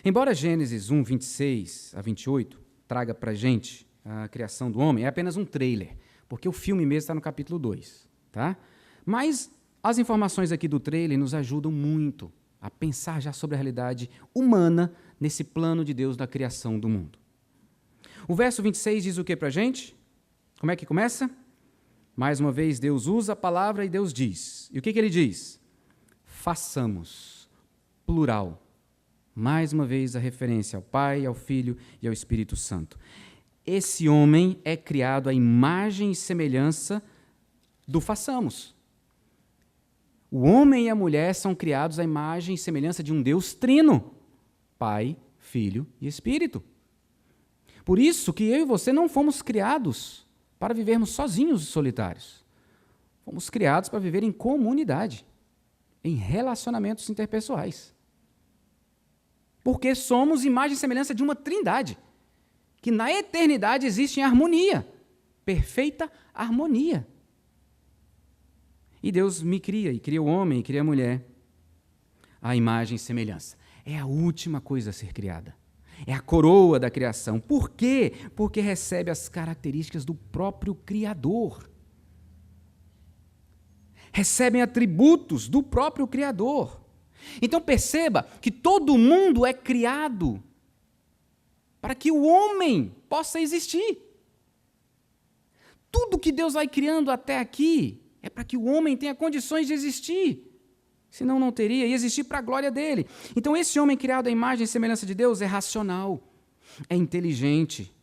Embora Gênesis 1, 26 a 28 traga para a gente a criação do homem, é apenas um trailer, porque o filme mesmo está no capítulo 2. Tá? Mas as informações aqui do trailer nos ajudam muito a pensar já sobre a realidade humana nesse plano de Deus da criação do mundo. O verso 26 diz o que para a gente? Como é que começa? Mais uma vez, Deus usa a palavra e Deus diz. E o que ele diz? Façamos, plural. Mais uma vez a referência ao Pai, ao Filho e ao Espírito Santo. Esse homem é criado à imagem e semelhança do façamos. O homem e a mulher são criados à imagem e semelhança de um Deus trino, Pai, Filho e Espírito. Por isso que eu e você não fomos criados para vivermos sozinhos e solitários. Fomos criados para viver em comunidade, em relacionamentos interpessoais. Porque somos imagem e semelhança de uma trindade, que na eternidade existe em harmonia, perfeita harmonia. E Deus me cria, e cria o homem, e cria a mulher, à imagem e semelhança. É a última coisa a ser criada. É a coroa da criação. Por quê? Porque recebe as características do próprio Criador. Recebem atributos do próprio Criador. Então perceba que todo mundo é criado para que o homem possa existir. Tudo que Deus vai criando até aqui é para que o homem tenha condições de existir. Senão não teria, e existir para a glória dele. Então esse homem criado à imagem e semelhança de Deus é racional, é inteligente,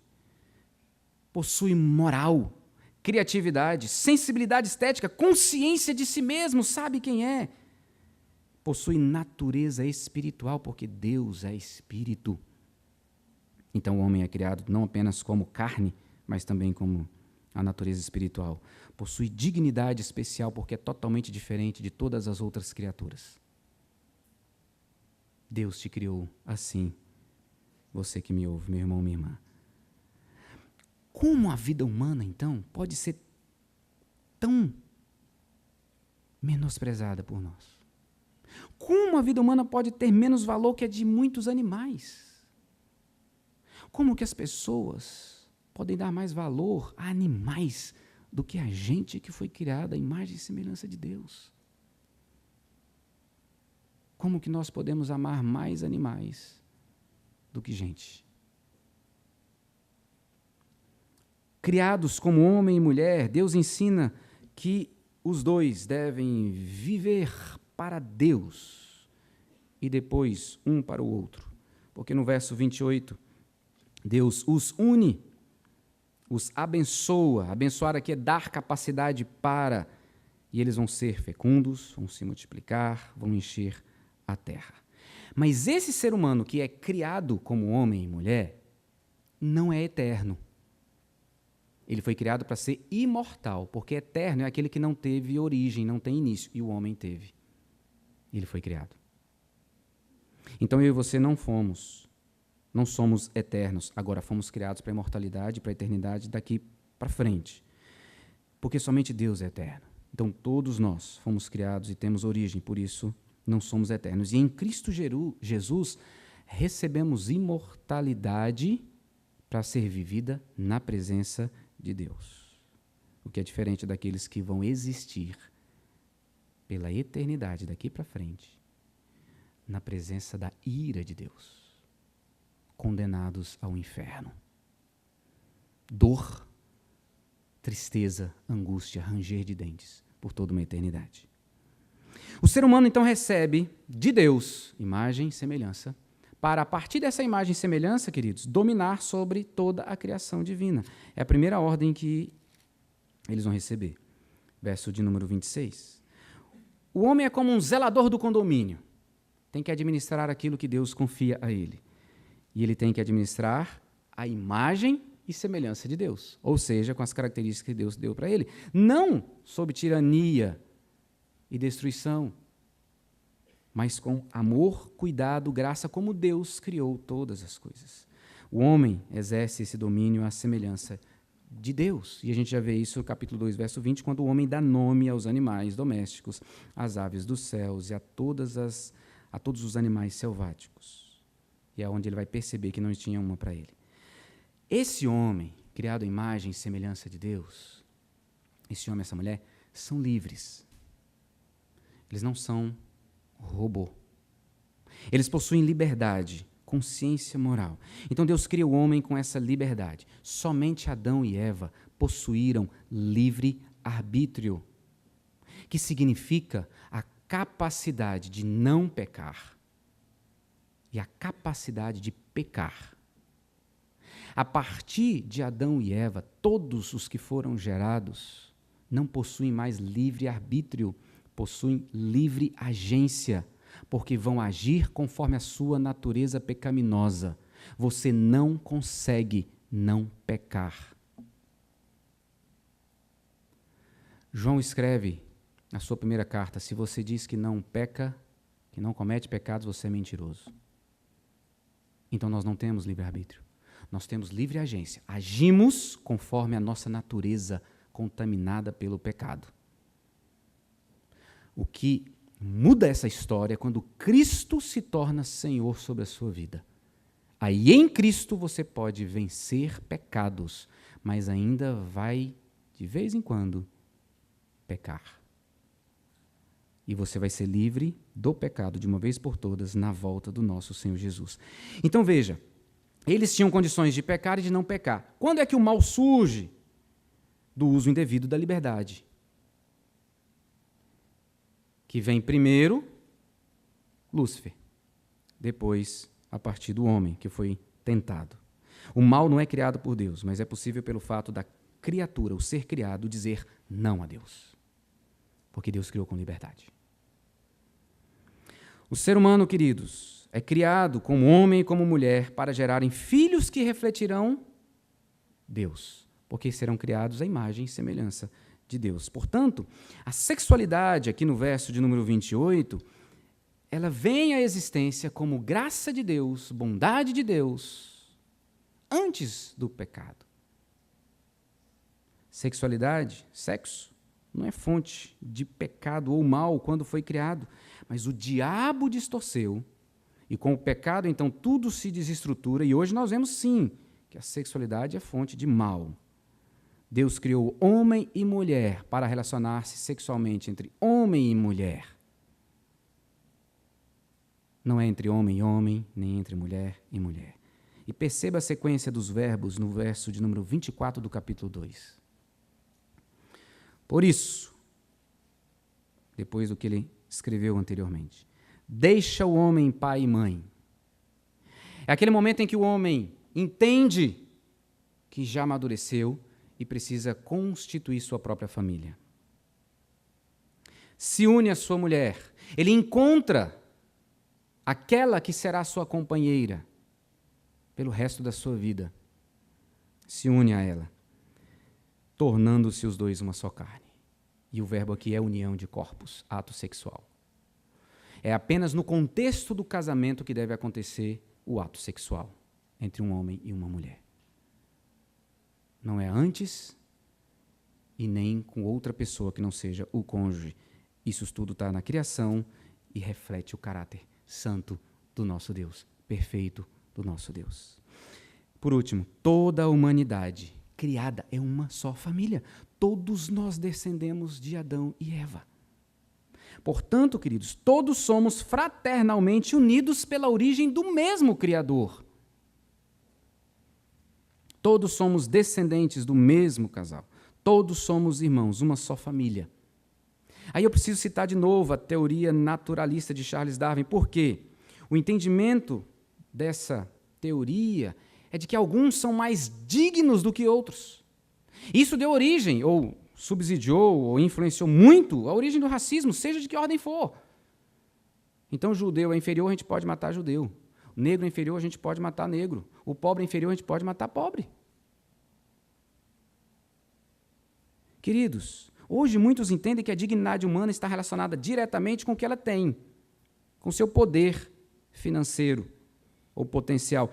possui moral, criatividade, sensibilidade estética, consciência de si mesmo, sabe quem é. Possui natureza espiritual, porque Deus é espírito. Então o homem é criado não apenas como carne, mas também como a natureza espiritual. Possui dignidade especial, porque é totalmente diferente de todas as outras criaturas. Deus te criou assim, você que me ouve, meu irmão, minha irmã. Como a vida humana, então, pode ser tão menosprezada por nós? Como a vida humana pode ter menos valor que a de muitos animais? Como que as pessoas podem dar mais valor a animais do que a gente que foi criada à imagem e semelhança de Deus? Como que nós podemos amar mais animais do que gente? Criados como homem e mulher, Deus ensina que os dois devem viver para Deus e depois um para o outro. Porque no verso 28, Deus os une, os abençoa. Abençoar aqui é dar capacidade para, e eles vão ser fecundos, vão se multiplicar, vão encher a terra. Mas esse ser humano que é criado como homem e mulher não é eterno. Ele foi criado para ser imortal, porque eterno é aquele que não teve origem, não tem início, e o homem teve. Ele foi criado. Então eu e você não somos eternos, agora fomos criados para a imortalidade, para a eternidade daqui para frente. Porque somente Deus é eterno. Então todos nós fomos criados e temos origem, por isso não somos eternos. E em Cristo Jesus recebemos imortalidade para ser vivida na presença de Deus. O que é diferente daqueles que vão existir pela eternidade daqui para frente, na presença da ira de Deus, condenados ao inferno. Dor, tristeza, angústia, ranger de dentes por toda uma eternidade. O ser humano então recebe de Deus imagem e semelhança, para, a partir dessa imagem e semelhança, queridos, dominar sobre toda a criação divina. É a primeira ordem que eles vão receber. Verso de número 26. O homem é como um zelador do condomínio. Tem que administrar aquilo que Deus confia a ele. E ele tem que administrar a imagem e semelhança de Deus. Ou seja, com as características que Deus deu para ele. Não sob tirania e destruição, mas com amor, cuidado, graça, como Deus criou todas as coisas. O homem exerce esse domínio à semelhança de Deus. E a gente já vê isso no capítulo 2, verso 20, quando o homem dá nome aos animais domésticos, às aves dos céus e a todos os animais selváticos. E é onde ele vai perceber que não tinha uma para ele. Esse homem, criado à imagem e semelhança de Deus, esse homem e essa mulher, são livres. Eles não são robô. Eles possuem liberdade, consciência moral. Então Deus cria o homem com essa liberdade. Somente Adão e Eva possuíram livre arbítrio, que significa a capacidade de não pecar e a capacidade de pecar. A partir de Adão e Eva, todos os que foram gerados não possuem mais livre arbítrio, possuem livre agência, porque vão agir conforme a sua natureza pecaminosa. Você não consegue não pecar. João escreve na sua primeira carta: se você diz que não peca, que não comete pecados, você é mentiroso. Então nós não temos livre-arbítrio. Nós temos livre agência. Agimos conforme a nossa natureza contaminada pelo pecado. O que muda essa história é quando Cristo se torna Senhor sobre a sua vida. Aí em Cristo você pode vencer pecados, mas ainda vai, de vez em quando, pecar. E você vai ser livre do pecado de uma vez por todas na volta do nosso Senhor Jesus. Então veja, eles tinham condições de pecar e de não pecar. Quando é que o mal surge? Do uso indevido da liberdade. Que vem primeiro Lúcifer, depois a partir do homem que foi tentado. O mal não é criado por Deus, mas é possível pelo fato da criatura, o ser criado, dizer não a Deus. Porque Deus criou com liberdade. O ser humano, queridos, é criado como homem e como mulher para gerarem filhos que refletirão Deus, porque serão criados à imagem e semelhança de Deus. Portanto, a sexualidade, aqui no verso de número 28, ela vem à existência como graça de Deus, bondade de Deus, antes do pecado. Sexualidade, sexo, não é fonte de pecado ou mal quando foi criado, mas o diabo distorceu, e com o pecado, então, tudo se desestrutura, e hoje nós vemos, sim, que a sexualidade é fonte de mal. Deus criou homem e mulher para relacionar-se sexualmente entre homem e mulher. Não é entre homem e homem, nem entre mulher e mulher. E perceba a sequência dos verbos no verso de número 24 do capítulo 2. Por isso, depois do que ele escreveu anteriormente, deixa o homem pai e mãe. É aquele momento em que o homem entende que já amadureceu e precisa constituir sua própria família. Se une à sua mulher. Ele encontra aquela que será sua companheira pelo resto da sua vida. Se une a ela, tornando-se os dois uma só carne. E o verbo aqui é união de corpos, ato sexual. É apenas no contexto do casamento que deve acontecer o ato sexual entre um homem e uma mulher. Não é antes e nem com outra pessoa que não seja o cônjuge. Isso tudo está na criação e reflete o caráter santo do nosso Deus, perfeito do nosso Deus. Por último, toda a humanidade criada é uma só família. Todos nós descendemos de Adão e Eva. Portanto, queridos, todos somos fraternalmente unidos pela origem do mesmo Criador. Todos somos descendentes do mesmo casal. Todos somos irmãos, uma só família. Aí eu preciso citar de novo a teoria naturalista de Charles Darwin. Por quê? O entendimento dessa teoria é de que alguns são mais dignos do que outros. Isso deu origem, ou subsidiou, ou influenciou muito a origem do racismo, seja de que ordem for. Então, o judeu é inferior, a gente pode matar judeu. O negro é inferior, a gente pode matar negro. O pobre é inferior, a gente pode matar pobre. Queridos, hoje muitos entendem que a dignidade humana está relacionada diretamente com o que ela tem, com seu poder financeiro ou potencial.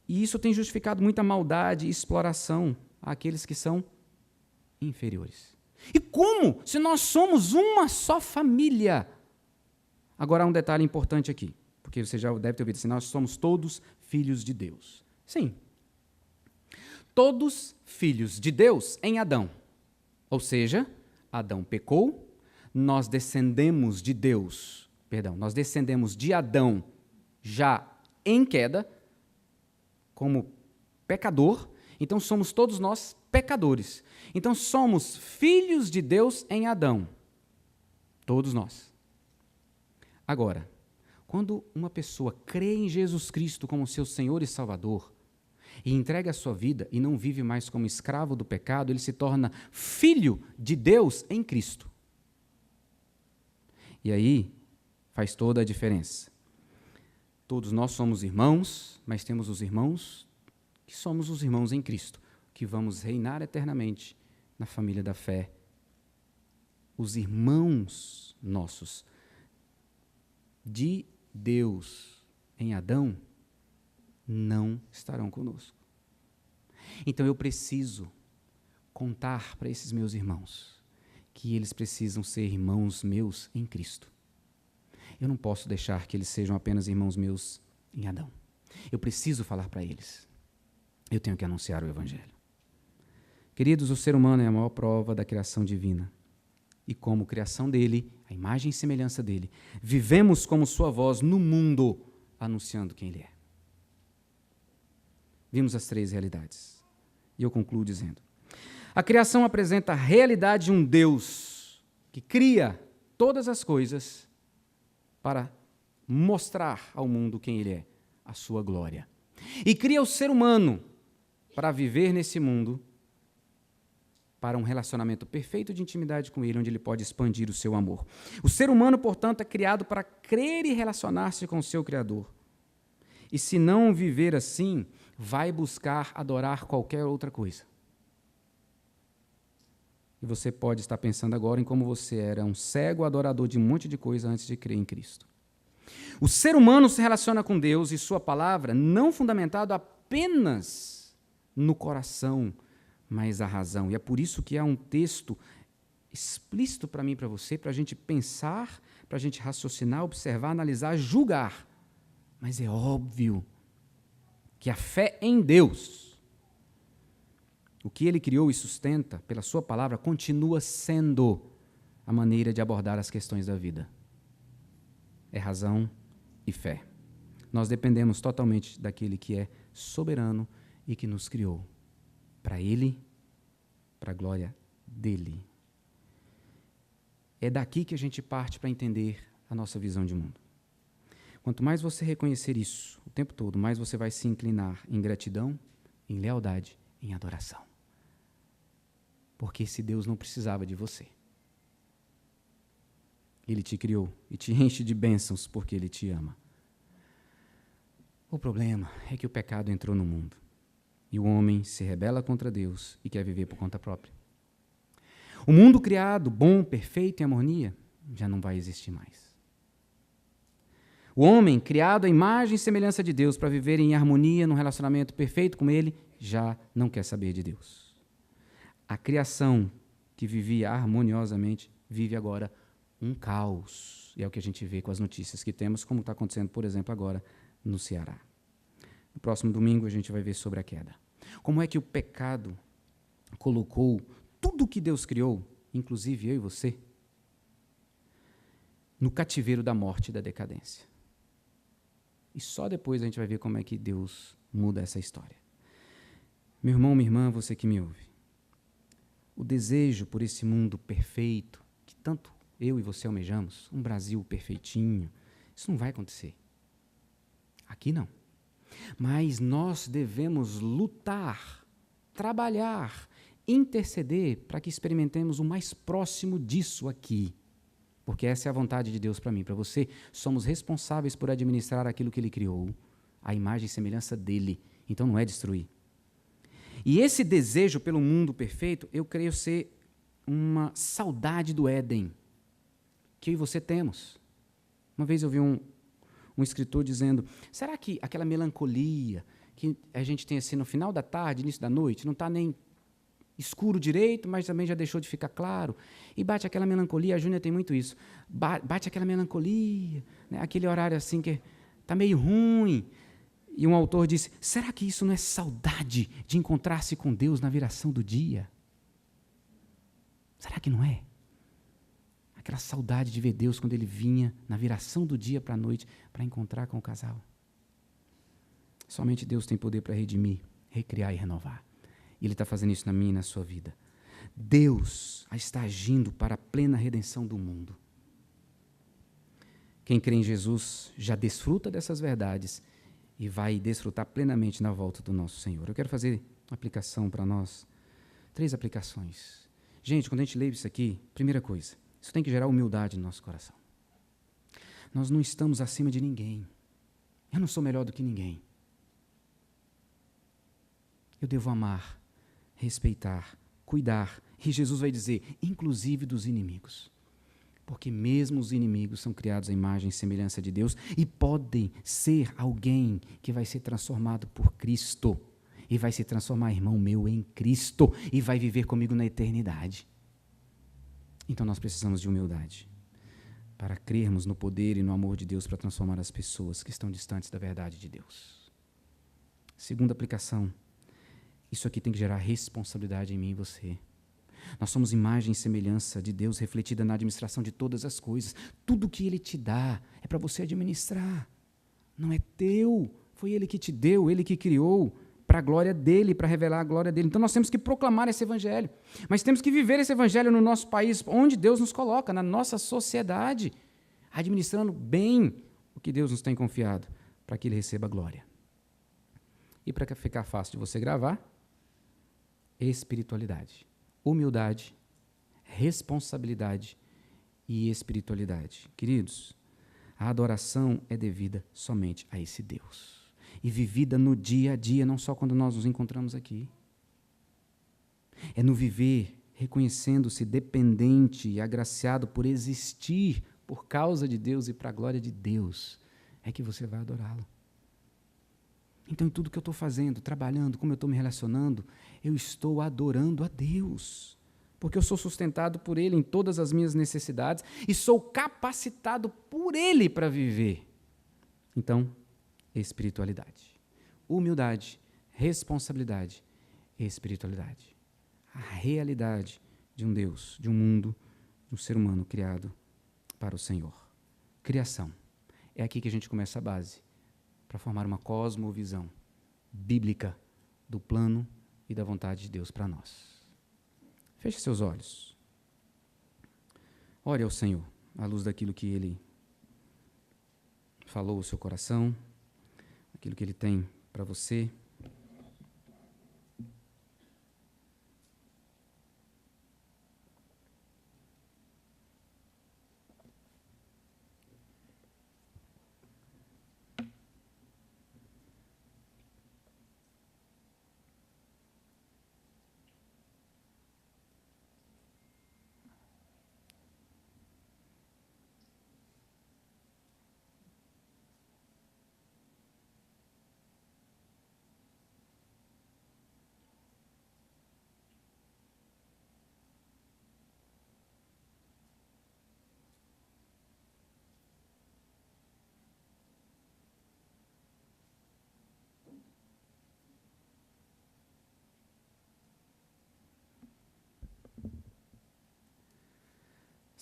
E isso tem justificado muita maldade e exploração àqueles que são inferiores. E como? Se nós somos uma só família. Agora há um detalhe importante aqui, porque você já deve ter ouvido assim, nós somos todos filhos de Deus. Sim. Todos filhos de Deus em Adão. Ou seja, Adão pecou, nós descendemos de Deus, nós descendemos de Adão já em queda, como pecador, então somos todos nós pecadores. Então somos filhos de Deus em Adão, todos nós. Agora, quando uma pessoa crê em Jesus Cristo como seu Senhor e Salvador, e entrega a sua vida e não vive mais como escravo do pecado, ele se torna filho de Deus em Cristo. E aí faz toda a diferença. Todos nós somos irmãos, mas temos os irmãos que somos os irmãos em Cristo, que vamos reinar eternamente na família da fé. Os irmãos nossos de Deus em Adão não estarão conosco. Então eu preciso contar para esses meus irmãos que eles precisam ser irmãos meus em Cristo. Eu não posso deixar que eles sejam apenas irmãos meus em Adão. Eu preciso falar para eles. Eu tenho que anunciar o Evangelho. Queridos, o ser humano é a maior prova da criação divina. E como criação dele, a imagem e semelhança dele, vivemos como sua voz no mundo, anunciando quem ele é. Vimos as três realidades. E eu concluo dizendo: a criação apresenta a realidade de um Deus que cria todas as coisas para mostrar ao mundo quem ele é, a sua glória. E cria o ser humano para viver nesse mundo, para um relacionamento perfeito de intimidade com ele, onde ele pode expandir o seu amor. O ser humano, portanto, é criado para crer e relacionar-se com o seu Criador. E se não viver assim, vai buscar adorar qualquer outra coisa. E você pode estar pensando agora em como você era um cego adorador de um monte de coisa antes de crer em Cristo. O ser humano se relaciona com Deus e sua palavra não fundamentado apenas no coração, mas a razão. E é por isso que há um texto explícito para mim e para você, para a gente pensar, para a gente raciocinar, observar, analisar, julgar. Mas é óbvio que a fé em Deus, o que Ele criou e sustenta pela sua palavra, continua sendo a maneira de abordar as questões da vida. É razão e fé. Nós dependemos totalmente daquele que é soberano e que nos criou. Para Ele, para a glória dEle. É daqui que a gente parte para entender a nossa visão de mundo. Quanto mais você reconhecer isso o tempo todo, mais você vai se inclinar em gratidão, em lealdade, em adoração. Porque esse Deus não precisava de você. Ele te criou e te enche de bênçãos porque Ele te ama. O problema é que o pecado entrou no mundo e o homem se rebela contra Deus e quer viver por conta própria. O mundo criado, bom, perfeito, em harmonia, já não vai existir mais. O homem criado à imagem e semelhança de Deus para viver em harmonia, num relacionamento perfeito com Ele, já não quer saber de Deus. A criação que vivia harmoniosamente vive agora um caos. E é o que a gente vê com as notícias que temos, como está acontecendo, por exemplo, agora no Ceará. No próximo domingo a gente vai ver sobre a queda. Como é que o pecado colocou tudo o que Deus criou, inclusive eu e você, no cativeiro da morte e da decadência. E só depois a gente vai ver como é que Deus muda essa história. Meu irmão, minha irmã, você que me ouve, o desejo por esse mundo perfeito, que tanto eu e você almejamos, um Brasil perfeitinho, isso não vai acontecer. Aqui não. Mas nós devemos lutar, trabalhar, interceder para que experimentemos o mais próximo disso aqui. Porque essa é a vontade de Deus para mim, para você. Somos responsáveis por administrar aquilo que Ele criou, a imagem e semelhança dEle. Então não é destruir. E esse desejo pelo mundo perfeito, eu creio ser uma saudade do Éden, que eu e você temos. Uma vez eu vi um escritor dizendo, será que aquela melancolia que a gente tem assim no final da tarde, início da noite, não está nem escuro direito, mas também já deixou de ficar claro, e bate aquela melancolia, a Júnia tem muito isso, bate aquela melancolia, né, aquele horário assim que está meio ruim, e um autor disse, será que isso não é saudade de encontrar-se com Deus na viração do dia? Será que não é? Aquela saudade de ver Deus quando Ele vinha na viração do dia para a noite para encontrar com o casal. Somente Deus tem poder para redimir, recriar e renovar. E Ele está fazendo isso na minha e na sua vida. Deus está agindo para a plena redenção do mundo. Quem crê em Jesus já desfruta dessas verdades e vai desfrutar plenamente na volta do nosso Senhor. Eu quero fazer uma aplicação para nós, 3 aplicações. Gente, quando a gente lê isso aqui, primeira coisa, isso tem que gerar humildade no nosso coração. Nós não estamos acima de ninguém. Eu não sou melhor do que ninguém. Eu devo amar, respeitar, cuidar. E Jesus vai dizer, inclusive dos inimigos. Porque mesmo os inimigos são criados à imagem e semelhança de Deus e podem ser alguém que vai ser transformado por Cristo. E vai se transformar, irmão meu, em Cristo. E vai viver comigo na eternidade. Então nós precisamos de humildade para crermos no poder e no amor de Deus para transformar as pessoas que estão distantes da verdade de Deus. Segunda aplicação, isso aqui tem que gerar responsabilidade em mim e você. Nós somos imagem e semelhança de Deus refletida na administração de todas as coisas. Tudo que Ele te dá é para você administrar. Não é teu, foi Ele que te deu, Ele que criou, para a glória dEle, para revelar a glória dEle. Então nós temos que proclamar esse evangelho, mas temos que viver esse evangelho no nosso país, onde Deus nos coloca, na nossa sociedade, administrando bem o que Deus nos tem confiado, para que Ele receba glória. E para ficar fácil de você gravar, espiritualidade, humildade, responsabilidade e espiritualidade. Queridos, a adoração é devida somente a esse Deus. E vivida no dia a dia, não só quando nós nos encontramos aqui. É no viver, reconhecendo-se dependente e agraciado por existir por causa de Deus e para a glória de Deus, é que você vai adorá-lo. Então, em tudo que eu estou fazendo, trabalhando, como eu estou me relacionando, eu estou adorando a Deus. porque eu sou sustentado por Ele em todas as minhas necessidades e sou capacitado por Ele para viver. Então, espiritualidade, humildade, responsabilidade e espiritualidade. A realidade de um Deus, de um mundo, de um ser humano criado para o Senhor. Criação. É aqui que a gente começa a base para formar uma cosmovisão bíblica do plano e da vontade de Deus para nós. Feche seus olhos. Ore ao Senhor, à luz daquilo que Ele falou ao seu coração, aquilo que Ele tem para você.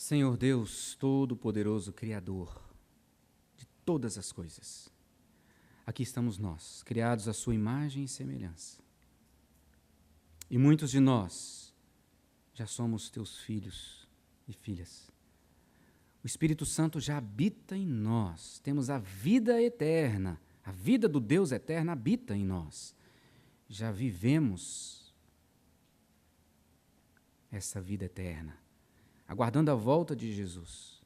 Senhor Deus, Todo-Poderoso, Criador de todas as coisas, aqui estamos nós, criados à sua imagem e semelhança. E muitos de nós já somos teus filhos e filhas. O Espírito Santo já habita em nós, temos a vida eterna, a vida do Deus eterno habita em nós. Já vivemos essa vida eterna, aguardando a volta de Jesus,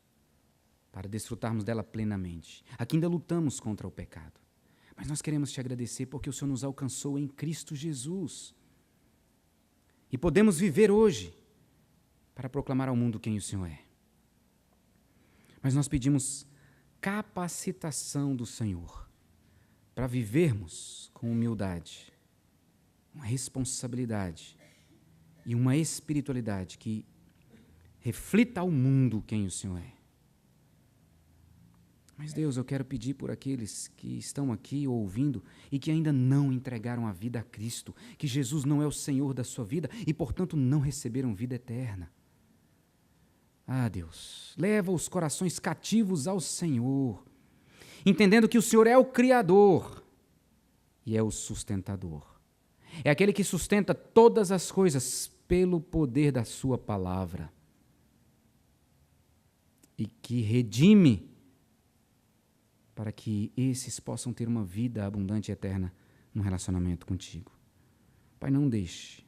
para desfrutarmos dela plenamente. Aqui ainda lutamos contra o pecado, mas nós queremos te agradecer porque o Senhor nos alcançou em Cristo Jesus. E podemos viver hoje para proclamar ao mundo quem o Senhor é. Mas nós pedimos capacitação do Senhor para vivermos com humildade, uma responsabilidade e uma espiritualidade que reflita ao mundo quem o Senhor é. Mas, Deus, eu quero pedir por aqueles que estão aqui ouvindo e que ainda não entregaram a vida a Cristo, que Jesus não é o Senhor da sua vida e, portanto, não receberam vida eterna. Ah, Deus, leva os corações cativos ao Senhor, entendendo que o Senhor é o Criador e é o sustentador. É aquele que sustenta todas as coisas pelo poder da sua palavra e que redime para que esses possam ter uma vida abundante e eterna no relacionamento contigo. Pai, não deixe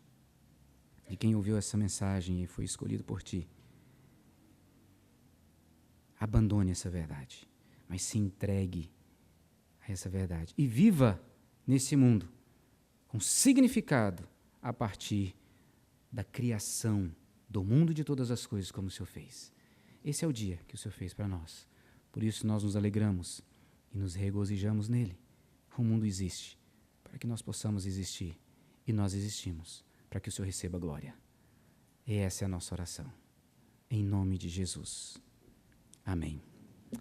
de quem ouviu essa mensagem e foi escolhido por Ti, abandone essa verdade, mas se entregue a essa verdade e viva nesse mundo com significado a partir da criação do mundo e de todas as coisas como o Senhor fez. Esse é o dia que o Senhor fez para nós. Por isso nós nos alegramos e nos regozijamos nele. O mundo existe para que nós possamos existir e nós existimos para que o Senhor receba glória. E essa é a nossa oração. Em nome de Jesus. Amém.